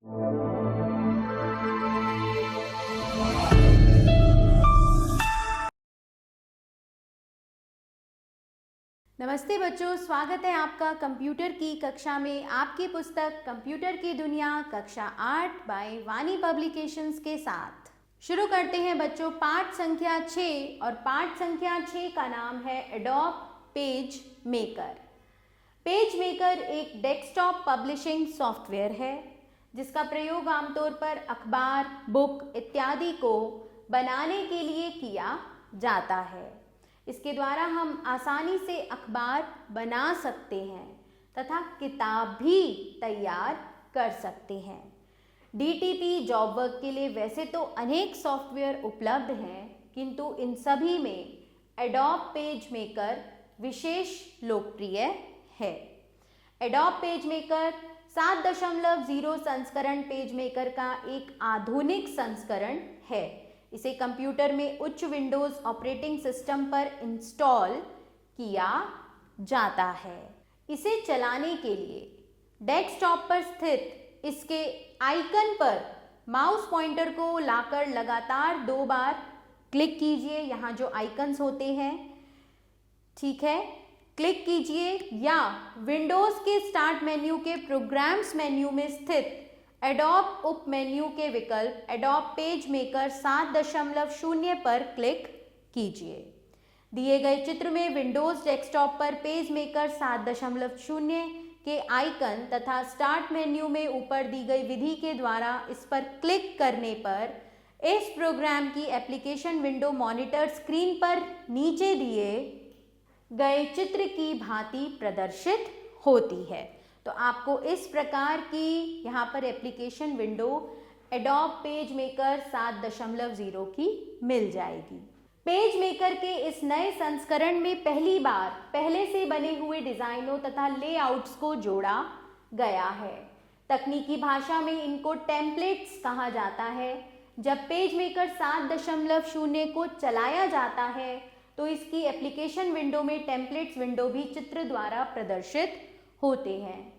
नमस्ते बच्चों, स्वागत है आपका कंप्यूटर की कक्षा में आपकी पुस्तक कंप्यूटर की दुनिया कक्षा 8 बाय वाणी पब्लिकेशंस के साथ। शुरू करते हैं बच्चों पाठ संख्या 6 और पाठ संख्या 6 का नाम है adobe page maker. Page maker एक डेस्कटॉप पब्लिशिंग सॉफ्टवेयर है जिसका प्रयोग आमतौर पर अखबार, बुक इत्यादि को बनाने के लिए किया जाता है। इसके द्वारा हम आसानी से अखबार बना सकते हैं तथा किताब भी तैयार कर सकते हैं। डीटीपी जॉब वर्क के लिए वैसे तो अनेक सॉफ्टवेयर उपलब्ध हैं, किंतु इन सभी में एडोब पेज मेकर विशेष लोकप्रिय है। एडोब पेज मेकर 7.0 संस्करण पेज मेकर का एक आधुनिक संस्करण है। इसे कंप्यूटर में उच्च विंडोज ऑपरेटिंग सिस्टम पर इंस्टॉल किया जाता है। इसे चलाने के लिए डेस्कटॉप पर स्थित इसके आइकन पर माउस पॉइंटर को लाकर लगातार 2 बार क्लिक कीजिए। यहाँ जो आइकन्स होते हैं, ठीक है, क्लिक कीजिए या विंडोज के स्टार्ट मेन्यू के प्रोग्राम्स मेन्यू में स्थित एडोब उप मेन्यू के विकल्प एडोब पेज मेकर 7.0 पर क्लिक कीजिए। दिए गए चित्र में विंडोज डेस्कटॉप पर पेज मेकर 7.0 के आइकन तथा स्टार्ट मेन्यू में ऊपर दी गई विधि के द्वारा इस पर क्लिक करने पर इस प्रोग्राम की एप्लीकेशन विंडो मॉनिटर स्क्रीन पर नीचे दिए गए चित्र की भांति प्रदर्शित होती है। तो आपको इस प्रकार की यहाँ पर application window adobe page maker 7.0 की मिल जाएगी। पेज मेकर के इस नए संस्करण में पहली बार पहले से बने हुए डिजाइनों तथा लेआउट्स को जोड़ा गया है। तकनीकी भाषा में इनको टेम्पलेट्स कहा जाता है। जब पेज मेकर 7.0 को चलाया जाता है तो इसकी एप्लीकेशन विंडो में टेम्पलेट्स विंडो भी चित्र द्वारा प्रदर्शित होते हैं।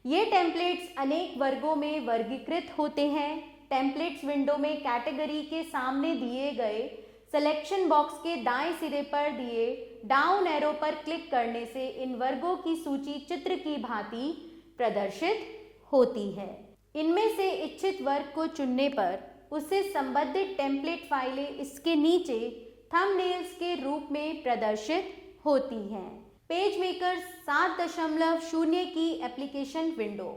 ये टेम्पलेट्स अनेक वर्गों में वर्गीकृत होते हैं। टेम्पलेट्स विंडो में कैटेगरी के सामने दिए गए सिलेक्शन बॉक्स के दाएं सिरे पर दिए डाउन एरो पर क्लिक करने से इन वर्गों की सूची चित्र की भांति प्रदर्शित होती है। इनमें से इच्छित वर्ग को चुनने पर उससे संबंधित टेम्पलेट फाइलें इसके नीचे थंबनेल्स के रूप में प्रदर्शित होती हैं। पेज मेकर 7.0 की एप्लीकेशन विंडो।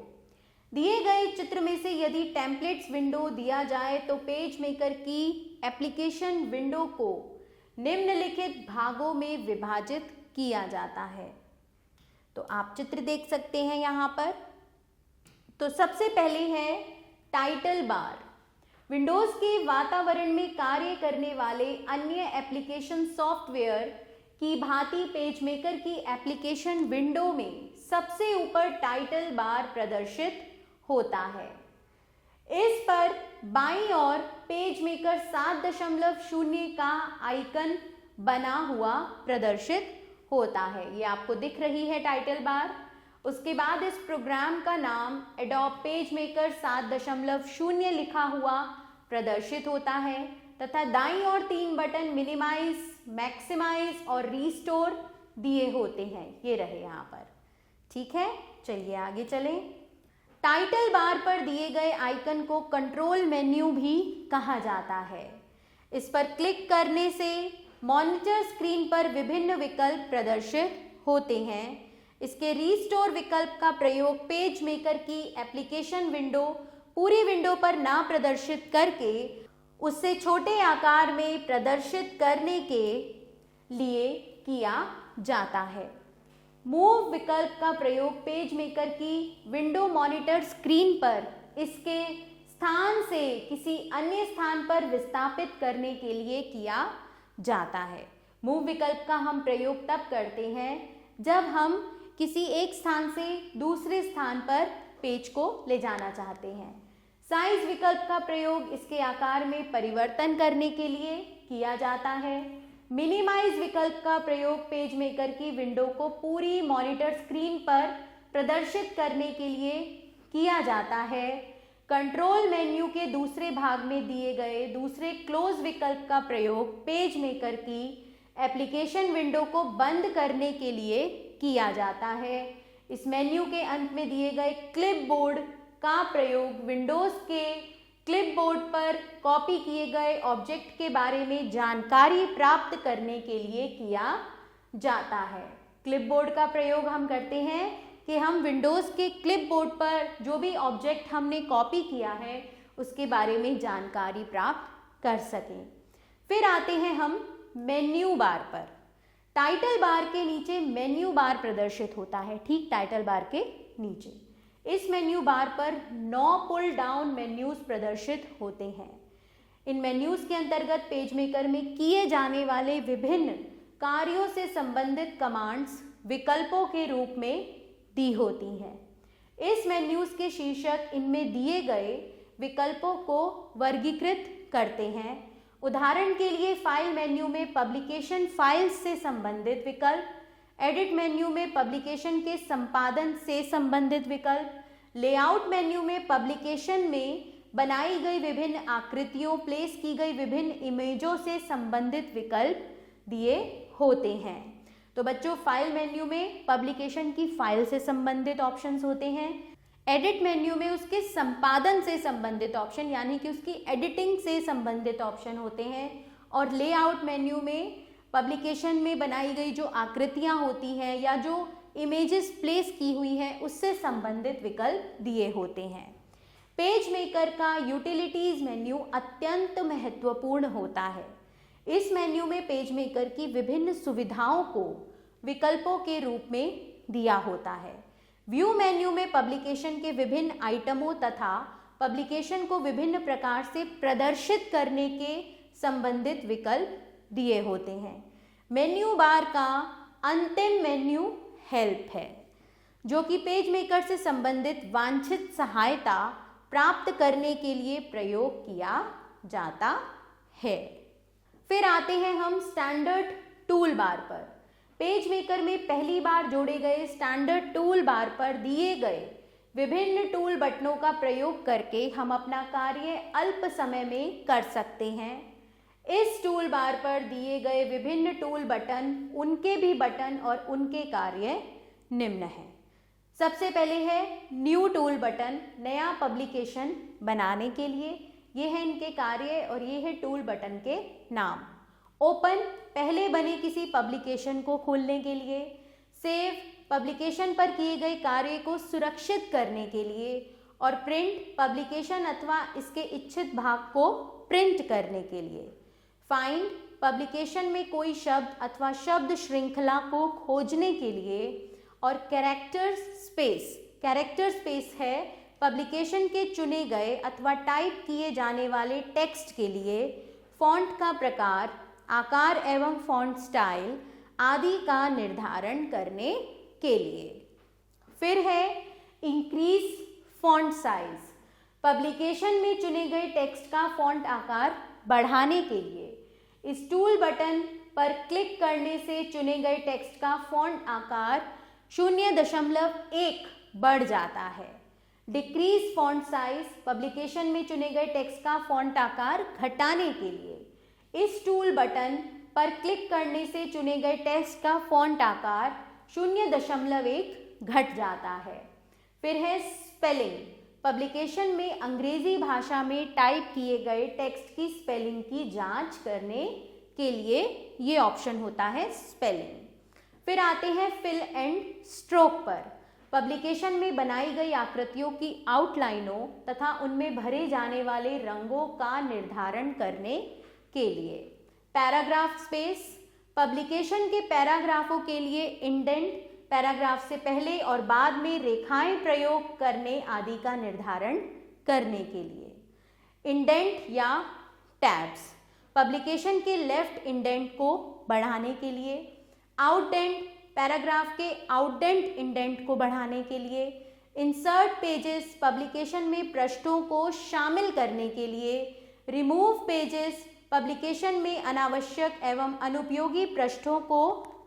दिए गए चित्र में से यदि टेम्पलेट्स विंडो दिया जाए तो पेज मेकर की एप्लीकेशन विंडो को निम्नलिखित भागों में विभाजित किया जाता है। तो आप चित्र देख सकते हैं यहाँ पर। तो सबसे पहले है टाइटल बार। विंडोज के वातावरण में कार्य करने वाले अन्य एप्लीकेशन सॉफ्टवेयर की भांति पेज मेकर की एप्लीकेशन विंडो में सबसे ऊपर टाइटल बार प्रदर्शित होता है। इस पर बाईं ओर पेज मेकर 7.0 का आइकन बना हुआ प्रदर्शित होता है। ये आपको दिख रही है टाइटल बार। उसके बाद इस प्रोग्राम का नाम एडोब पेज मेकर 7.0 लिखा हुआ प्रदर्शित होता है तथा दाईं ओर 3 बटन मिनिमाइज, मैक्सिमाइज और रीस्टोर दिए होते हैं। ये रहे यहाँ पर, ठीक है। चलिए आगे चलें। टाइटल बार पर दिए गए आइकन को कंट्रोल मेन्यू भी कहा जाता है। इस पर क्लिक करने से मॉनिटर स्क्रीन पर विभिन्न विकल्प प्रदर्शित होते हैं। इसके रीस्टोर विकल्प का प्रयोग पेज मेकर की एप्लीकेशन विंडो पूरी विंडो पर ना प्रदर्शित करके उससे छोटे आकार में प्रदर्शित करने के लिए किया जाता है। मूव विकल्प का प्रयोग पेज मेकर की विंडो मॉनिटर स्क्रीन पर इसके स्थान से किसी अन्य स्थान पर विस्थापित करने के लिए किया जाता है। मूव विकल्प का हम प्रयोग तब करते हैं जब हम किसी एक स्थान से दूसरे स्थान पर पेज को ले जाना चाहते हैं। साइज विकल्प का प्रयोग इसके आकार में परिवर्तन करने के लिए किया जाता है। मिनिमाइज विकल्प का प्रयोग पेज मेकर की विंडो को पूरी मॉनिटर स्क्रीन पर प्रदर्शित करने के लिए किया जाता है। कंट्रोल मेन्यू के दूसरे भाग में दिए गए दूसरे क्लोज विकल्प का प्रयोग पेज मेकर की एप्लीकेशन विंडो को बंद करने के लिए किया जाता है। इस मेन्यू के अंत में दिए गए क्लिपबोर्ड का प्रयोग विंडोज के क्लिपबोर्ड पर कॉपी किए गए ऑब्जेक्ट के बारे में जानकारी प्राप्त करने के लिए किया जाता है। क्लिपबोर्ड का प्रयोग हम करते हैं कि हम विंडोज़ के क्लिपबोर्ड पर जो भी ऑब्जेक्ट हमने कॉपी किया है उसके बारे में जानकारी प्राप्त कर सकें। फिर आते हैं हम मेन्यू बार पर। टाइटल बार के नीचे मेन्यू बार प्रदर्शित होता है, ठीक टाइटल बार के नीचे। इस मेन्यू बार पर 9 पुल डाउन मेन्यूज प्रदर्शित होते हैं। इन मेन्यूज के अंतर्गत पेज मेकर में किए जाने वाले विभिन्न कार्यों से संबंधित कमांड्स विकल्पों के रूप में दी होती हैं। इस मेन्यूज के शीर्षक इनमें दिए गए विकल्पों को वर्गीकृत करते हैं। उदाहरण के लिए फाइल मेन्यू में पब्लिकेशन फाइल्स से संबंधित विकल्प, एडिट मेन्यू में पब्लिकेशन के संपादन से संबंधित विकल्प, लेआउट मेन्यू में पब्लिकेशन में बनाई गई विभिन्न आकृतियों, प्लेस की गई विभिन्न इमेजों से संबंधित विकल्प दिए होते हैं। तो बच्चों, फाइल मेन्यू में पब्लिकेशन की फाइल से संबंधित ऑप्शंस होते हैं। एडिट मेन्यू में उसके संपादन से संबंधित ऑप्शन यानी कि उसकी एडिटिंग से संबंधित ऑप्शन होते हैं। और लेआउट मेन्यू में पब्लिकेशन में बनाई गई जो आकृतियां होती हैं या जो इमेजेस प्लेस की हुई हैं उससे संबंधित विकल्प दिए होते हैं। पेज मेकर का यूटिलिटीज मेन्यू अत्यंत महत्वपूर्ण होता है। इस मेन्यू में पेज मेकर की विभिन्न सुविधाओं को विकल्पों के रूप में दिया होता है। व्यू मेन्यू में पब्लिकेशन के विभिन्न आइटमों तथा पब्लिकेशन को विभिन्न प्रकार से प्रदर्शित करने के संबंधित विकल्प दिए होते हैं। मेन्यू बार का अंतिम मेन्यू हेल्प है, जो कि पेज मेकर से संबंधित वांछित सहायता प्राप्त करने के लिए प्रयोग किया जाता है। फिर आते हैं हम स्टैंडर्ड टूल बार पर। पेज मेकर में पहली बार जोड़े गए स्टैंडर्ड टूल बार पर दिए गए विभिन्न टूल बटनों का प्रयोग करके हम अपना कार्य अल्प समय में कर सकते हैं। इस टूल बार पर दिए गए विभिन्न टूल बटन, उनके भी बटन और उनके कार्य निम्न हैं। सबसे पहले है न्यू टूल बटन, नया पब्लिकेशन बनाने के लिए। ये है इनके कार्य और ये है टूल बटन के नाम। ओपन, पहले बने किसी पब्लिकेशन को खोलने के लिए। सेव, पब्लिकेशन पर किए गए कार्य को सुरक्षित करने के लिए। और प्रिंट, पब्लिकेशन अथवा इसके इच्छित भाग को प्रिंट करने के लिए। फाइंड, पब्लिकेशन में कोई शब्द अथवा शब्द श्रृंखला को खोजने के लिए। और कैरेक्टर स्पेस है पब्लिकेशन के चुने गए अथवा टाइप किए जाने वाले टेक्स्ट के लिए फॉन्ट का प्रकार, आकार एवं फॉन्ट स्टाइल आदि का निर्धारण करने के लिए। फिर है इंक्रीज फॉन्ट साइज, पब्लिकेशन में चुने गए टेक्स्ट का फॉन्ट आकार बढ़ाने के लिए। इस टूल बटन पर क्लिक करने से चुने गए टेक्स्ट का फॉन्ट आकार 0.1 बढ़ जाता है। डिक्रीज फॉन्ट साइज, पब्लिकेशन में चुने गए टेक्स्ट का फॉन्ट आकार घटाने के लिए। इस टूल बटन पर क्लिक करने से चुने गए टेक्स्ट का फॉन्ट आकार 0.1 घट जाता है। फिर है स्पेलिंग, पब्लिकेशन में अंग्रेजी भाषा में टाइप किए गए टेक्स्ट की स्पेलिंग की जांच करने के लिए ये ऑप्शन होता है स्पेलिंग। फिर आते हैं फिल एंड स्ट्रोक पर, पब्लिकेशन में बनाई गई आकृतियों की आउटलाइनों तथा उनमें भरे जाने वाले रंगों का निर्धारण करने के लिए। पैराग्राफ स्पेस, पब्लिकेशन के पैराग्राफों के लिए इंडेंट, पैराग्राफ से पहले और बाद में रेखाएं प्रयोग करने आदि का निर्धारण करने के लिए। इंडेंट या टैब्स, पब्लिकेशन के लेफ्ट इंडेंट को बढ़ाने के लिए। आउटडेंट, पैराग्राफ के आउटडेंट इंडेंट को बढ़ाने के लिए। इंसर्ट पेजेस, पब्लिकेशन में पृष्ठों को शामिल करने के लिए। रिमूव पेजेस, पब्लिकेशन में अनावश्यक एवं अनुपयोगी पृष्ठों को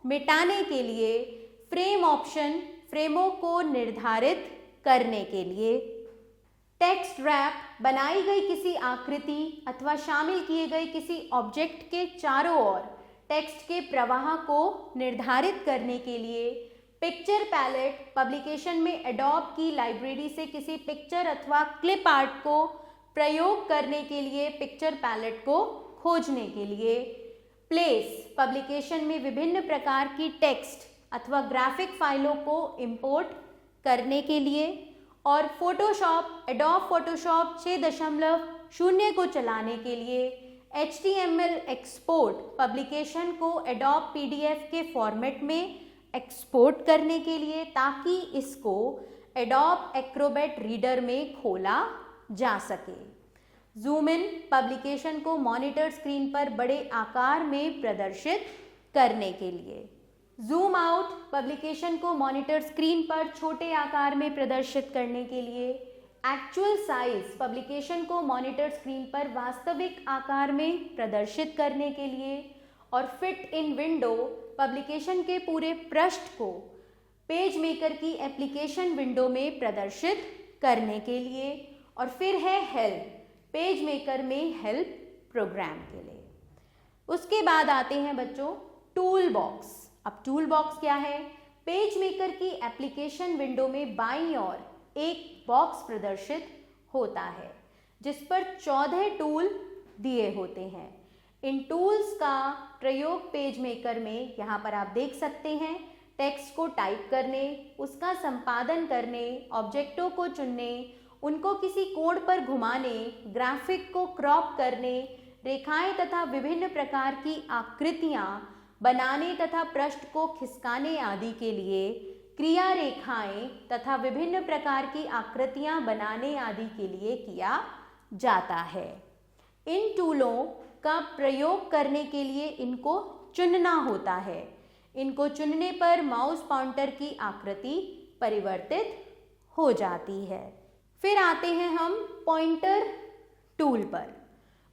मिटाने के लिए। फ्रेम ऑप्शन, फ्रेमों को निर्धारित करने के लिए। टेक्स्ट रैप बनाई गई किसी आकृति अथवा शामिल किए गए किसी ऑब्जेक्ट के चारों ओर टेक्स्ट के प्रवाह को निर्धारित करने के लिए पिक्चर पैलेट पब्लिकेशन में एडोब की लाइब्रेरी से किसी पिक्चर अथवा क्लिप आर्ट को प्रयोग करने के लिए पिक्चर पैलेट को खोजने के लिए प्लेस पब्लिकेशन में विभिन्न प्रकार की टेक्स्ट अथवा ग्राफिक फाइलों को इंपोर्ट करने के लिए और फोटोशॉप एडोब फोटोशॉप 6.0 को चलाने के लिए HTML एक्सपोर्ट पब्लिकेशन को एडोब PDF के फॉर्मेट में एक्सपोर्ट करने के लिए ताकि इसको एडोब एक्रोबैट रीडर में खोला जा सके। जूम इन पब्लिकेशन को मॉनिटर स्क्रीन पर बड़े आकार में प्रदर्शित करने के लिए। जूम आउट पब्लिकेशन को मॉनिटर स्क्रीन पर छोटे आकार में प्रदर्शित करने के लिए। एक्चुअल साइज पब्लिकेशन को मॉनिटर स्क्रीन पर वास्तविक आकार में प्रदर्शित करने के लिए। और फिट इन विंडो पब्लिकेशन के पूरे पृष्ठ को पेज मेकर की एप्लीकेशन विंडो में प्रदर्शित करने के लिए। और फिर है हेल्प पेज मेकर में हेल्प प्रोग्राम के लिए। उसके बाद आते हैं बच्चों टूल बॉक्स। अब टूल बॉक्स क्या है? पेज मेकर की एप्लीकेशन विंडो में बाईं ओर एक बॉक्स प्रदर्शित होता है जिस पर 14 टूल दिए होते हैं। इन टूल्स का प्रयोग पेज मेकर में यहाँ पर आप देख सकते हैं टेक्स्ट को टाइप करने, उसका संपादन करने, ऑब्जेक्टों को चुनने, उनको किसी कोण पर घुमाने, ग्राफिक को क्रॉप करने, रेखाएं तथा विभिन्न प्रकार की आकृतियां बनाने तथा पृष्ठ को खिसकाने आदि के लिए, क्रिया रेखाएं तथा विभिन्न प्रकार की आकृतियां बनाने आदि के लिए किया जाता है। इन टूलों का प्रयोग करने के लिए इनको चुनना होता है। इनको चुनने पर माउस पॉइंटर की आकृति परिवर्तित हो जाती है। फिर आते हैं हम पॉइंटर टूल पर।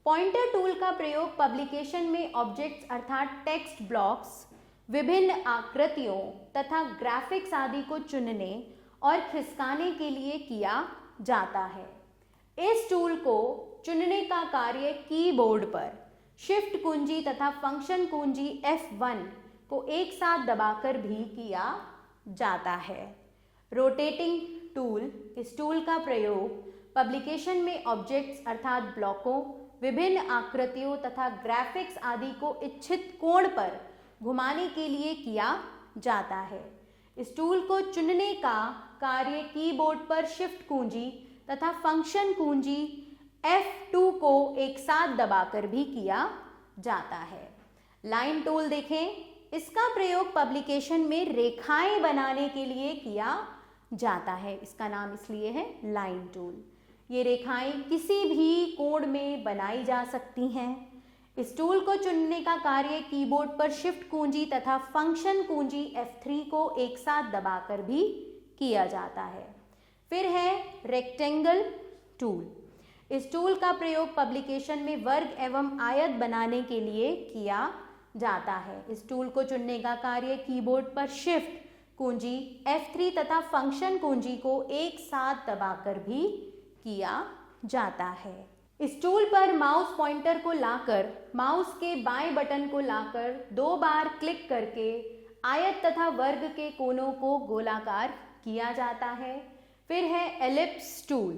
पॉइंटर टूल का प्रयोग पब्लिकेशन में ऑब्जेक्ट्स अर्थात टेक्स्ट ब्लॉक्स, विभिन्न आकृतियों तथा ग्राफिक्स आदि को चुनने और खिसकाने के लिए किया जाता है। इस टूल को चुनने का कार्य कीबोर्ड पर शिफ्ट कुंजी तथा फंक्शन कुंजी F1 को एक साथ दबाकर भी किया जाता है। रोटेटिंग टूल, इस टूल का प्रयोग पब्लिकेशन में ऑब्जेक्ट्स अर्थात ब्लॉकों, विभिन्न आकृतियों तथा ग्राफिक्स आदि को इच्छित कोण पर घुमाने के लिए किया जाता है। इस टूल को चुनने का कार्य कीबोर्ड पर शिफ्ट कुंजी तथा फंक्शन कुंजी F2 को एक साथ दबाकर भी किया जाता है। लाइन टूल देखें, इसका प्रयोग पब्लिकेशन में रेखाएं बनाने के लिए किया जाता है। इसका नाम इसलिए है लाइन टूल। ये रेखाएं किसी भी कोण में बनाई जा सकती हैं। इस टूल को चुनने का कार्य कीबोर्ड पर शिफ्ट कुंजी तथा फंक्शन कुंजी F3 को एक साथ दबाकर भी किया जाता है। फिर है रेक्टेंगल टूल। इस टूल का प्रयोग पब्लिकेशन में वर्ग एवं आयत बनाने के लिए किया जाता है। इस टूल को चुनने का कार्य कीबोर्ड पर शिफ्ट कुंजी F3 तथा फंक्शन कुंजी को एक साथ दबाकर भी किया जाता है। इस टूल पर माउस पॉइंटर को लाकर माउस के बाएं बटन को लाकर 2 बार क्लिक करके आयत तथा वर्ग के कोनों को गोलाकार किया जाता है। फिर है एलिप्स टूल।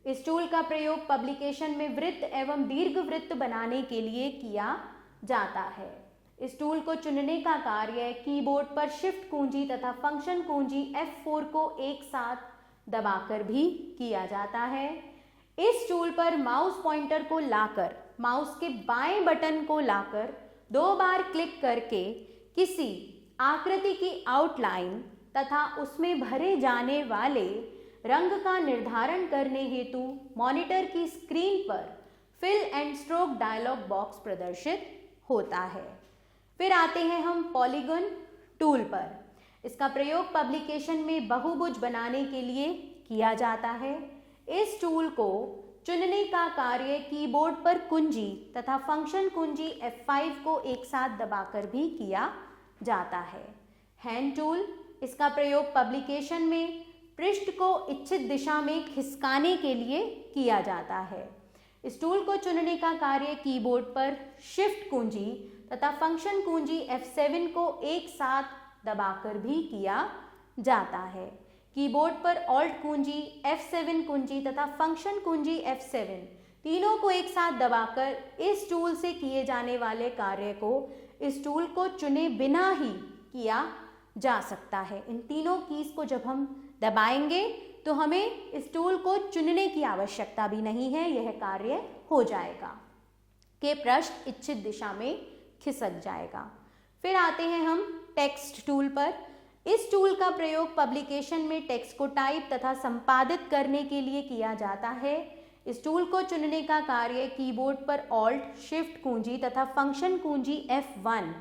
इस टूल का प्रयोग पब्लिकेशन में वृत्त एवं दीर्घवृत्त बनाने के लिए किया जाता है। इस टूल को चुनने का कार्य कीबोर्ड पर शिफ्ट कुंजी तथा फंक्शन कुंजी F4 को एक साथ दबाकर भी किया जाता है। इस टूल पर माउस पॉइंटर को लाकर माउस के बाएं बटन को लाकर 2 बार क्लिक करके किसी आकृति की आउटलाइन तथा उसमें भरे जाने वाले रंग का निर्धारण करने हेतु मॉनिटर की स्क्रीन पर fill and stroke dialog box प्रदर्शित होता है। फिर आते हैं हम पॉलीगन टूल पर। इसका प्रयोग पब्लिकेशन में बहुभुज बनाने के लिए किया जाता है। इस टूल को चुनने का कार्य कीबोर्ड पर कुंजी तथा फंक्शन कुंजी F5 को एक साथ दबाकर भी किया जाता है। हैंड टूल, इसका प्रयोग पब्लिकेशन में पृष्ठ को इच्छित दिशा में खिसकाने के लिए किया जाता है। इस टूल को चुनने का कार्य कीबोर्ड पर शिफ्ट कुंजी तथा फंक्शन कुंजी F7 को एक साथ दबाकर भी किया जाता है। कीबोर्ड पर ऑल्ट कुंजी, F7 कुंजी तथा फंक्शन कुंजी F7 तीनों को एक साथ दबाकर इस टूल से किए जाने वाले कार्य को इस टूल को चुने बिना ही किया जा सकता है। इन तीनों कीज को जब हम दबाएंगे तो हमें इस टूल को चुनने की आवश्यकता भी नहीं है, यह कार्य हो जाएगा कि पृष्ठ इच्छित दिशा में खिसक जाएगा। फिर आते हैं हम टेक्स्ट टूल पर। इस टूल का प्रयोग पब्लिकेशन में टेक्स्ट को टाइप तथा संपादित करने के लिए किया जाता है। इस टूल को चुनने का कार्य कीबोर्ड पर ऑल्ट शिफ्ट कुंजी तथा फंक्शन कुंजी F1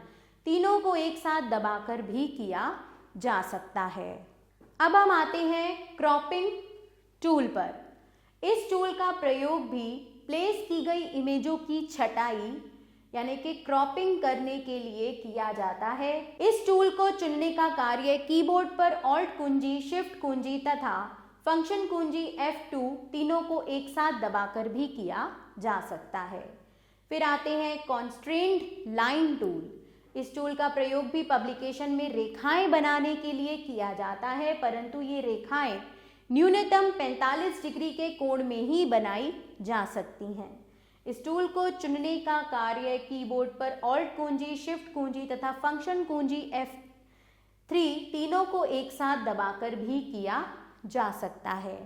तीनों को एक साथ दबाकर भी किया जा सकता है। अब हम आते हैं क्रॉपिंग टूल पर। इस टूल का प्रयोग भी प्लेस की गई इमेजों की छटाई यानी कि क्रॉपिंग करने के लिए किया जाता है। इस टूल को चुनने का कार्य कीबोर्ड पर ऑल्ट कुंजी, शिफ्ट कुंजी तथा फंक्शन कुंजी F2 तीनों को एक साथ दबाकर भी किया जा सकता है। फिर आते हैं कॉन्स्ट्रेंड लाइन टूल। इस टूल का प्रयोग भी पब्लिकेशन में रेखाएं बनाने के लिए किया जाता है, परंतु ये रेखाएं न्यूनतम 45 डिग्री के कोण में ही बनाई जा सकती हैं। इस टूल को चुनने का कार्य कीबोर्ड पर ऑल्ट कुंजी, शिफ्ट कुंजी तथा फंक्शन कुंजी F3 तीनों को एक साथ दबाकर भी किया जा सकता है।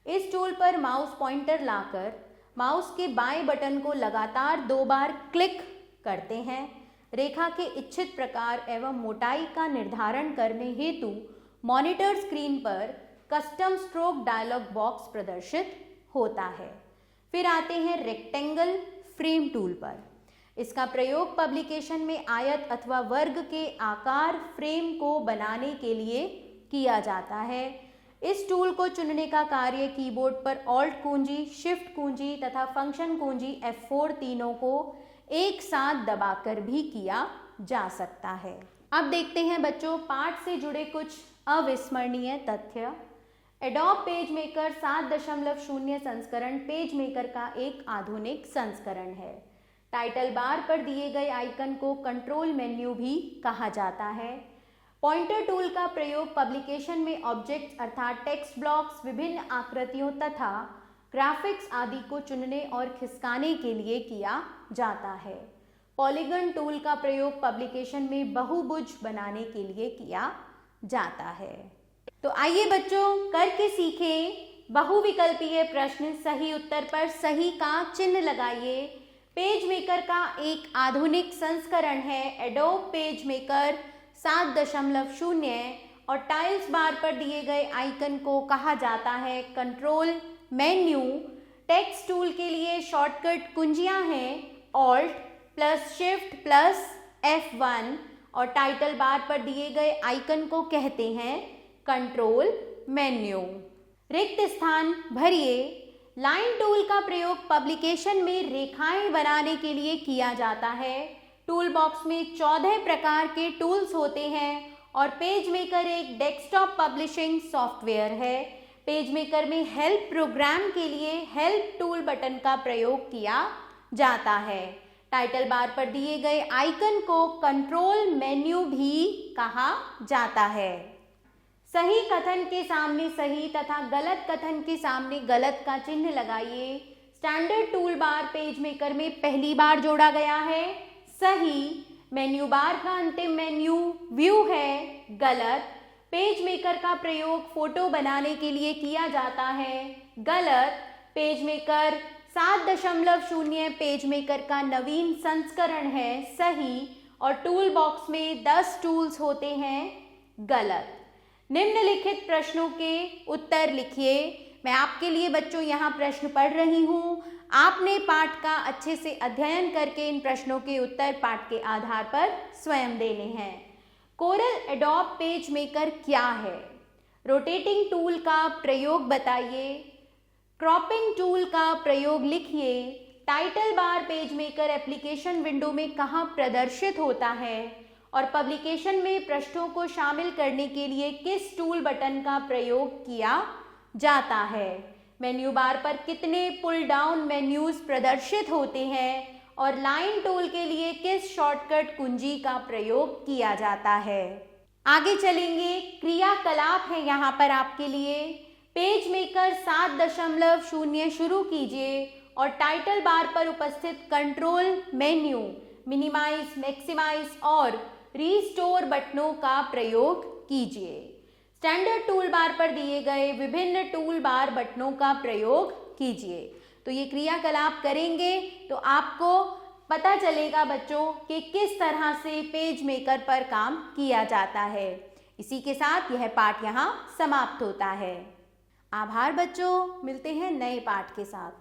इस टूल पर माउस पॉइंटर लाकर माउस के बाएं बटन को लगातार 2 बार क्लिक करते हैं। रेखा के इच्छित प्रकार एवं मोटाई का निर्धारण करने हेतु मॉनिटर स्क्रीन पर कस्टम स्ट्रोक डायलॉग बॉक्स प्रदर्शित होता है। फिर आते हैं रेक्टेंगल फ्रेम टूल पर। इसका प्रयोग पब्लिकेशन में आयत अथवा वर्ग के आकार फ्रेम को बनाने के लिए किया जाता है। इस टूल को चुनने का कार्य कीबोर्ड पर ऑल्ट कुंजी, शिफ्ट कुंजी तथा फंक्शन कुंजी F4 तीनों को एक साथ दबाकर भी किया जा सकता है। अब देखते हैं बच्चों पाठ से जुड़े कुछ अविस्मरणीय तथ्य। एडोब पेज मेकर 7.0 संस्करण पेज मेकर का एक आधुनिक संस्करण है। टाइटल बार पर दिए गए आइकन को कंट्रोल मेन्यू भी कहा जाता है। पॉइंटर टूल का प्रयोग पब्लिकेशन में ऑब्जेक्ट्स अर्थात टेक्स्ट ब्लॉक्स, विभिन्न आकृतियों तथा ग्राफिक्स आदि को चुनने और खिसकाने के लिए किया जाता है। पॉलीगन टूल का प्रयोग पब्लिकेशन में बहुभुज बनाने के लिए किया जाता है। तो आइए बच्चों करके सीखें बहुविकल्पीय प्रश्न। सही उत्तर पर सही का चिन्ह लगाइए। पेज मेकर का एक आधुनिक संस्करण है एडोब पेज मेकर 7.0 और टाइल्स बार पर दिए गए आइकन को कहा जाता है कंट्रोल मेन्यू। टेक्स्ट टूल के लिए शॉर्टकट कुंजियां हैं alt plus shift plus F1 और टाइटल बार पर दिए गए आइकन को कहते हैं कंट्रोल मेन्यू। रिक्त स्थान भरिए। लाइन टूल का प्रयोग पब्लिकेशन में रेखाएं बनाने के लिए किया जाता है। टूल बॉक्स में 14 प्रकार के टूल्स होते हैं और पेज मेकर एक डेस्कटॉप पब्लिशिंग सॉफ्टवेयर है। पेज मेकर में हेल्प प्रोग्राम के लिए हेल्प टूल बटन का प्रयोग किया जाता है। टाइटल बार पर दिए गए आइकन को कंट्रोल मेन्यू भी कहा जाता है। सही कथन के सामने सही तथा गलत कथन के सामने गलत का चिन्ह लगाइए। Standard tool bar page maker में पहली बार जोड़ा गया है, सही। मेन्यू बार का अंतिम मेन्यू व्यू है, गलत। पेज मेकर का प्रयोग फोटो बनाने के लिए किया जाता है, गलत। पेज मेकर 7.0 पेज मेकर का नवीन संस्करण है, सही। और टूल बॉक्स में 10 टूल्स होते हैं, गलत। निम्नलिखित प्रश्नों के उत्तर लिखिए। मैं आपके लिए बच्चों यहाँ प्रश्न पढ़ रही हूँ। आपने पाठ का अच्छे से अध्ययन करके इन प्रश्नों के उत्तर पाठ के आधार पर स्वयं देने हैं। कोरल एडोब पेज मेकर क्या है? रोटेटिंग टूल का प्रयोग बताइए। क्रॉपिंग टूल का प्रयोग लिखिए। Title bar page maker application window में कहाँ प्रदर्शित होता है? और पब्लिकेशन में पृष्ठों को शामिल करने के लिए किस टूल बटन का प्रयोग किया जाता है। मेन्यू बार पर कितने पुल डाउन मेन्यूज प्रदर्शित होते हैं और लाइन टूल के लिए किस शॉर्टकट कुंजी का प्रयोग किया जाता है। आगे चलेंगे, क्रियाकलाप है यहाँ पर आपके लिए। पेज मेकर 7.0 शुरू कीजिए और टाइटल बार पर उपस्थित कंट्रोल मेन्यू, मिनिमाइज, मैक्सिमाइज और रीस्टोर बटनों का प्रयोग कीजिए। स्टैंडर्ड टूल बार पर दिए गए विभिन्न टूल बार बटनों का प्रयोग कीजिए। तो ये क्रियाकलाप करेंगे तो आपको पता चलेगा बच्चों कि किस तरह से पेज मेकर पर काम किया जाता है। इसी के साथ यह पाठ यहाँ समाप्त होता है। आभार बच्चों, मिलते हैं नए पाठ के साथ।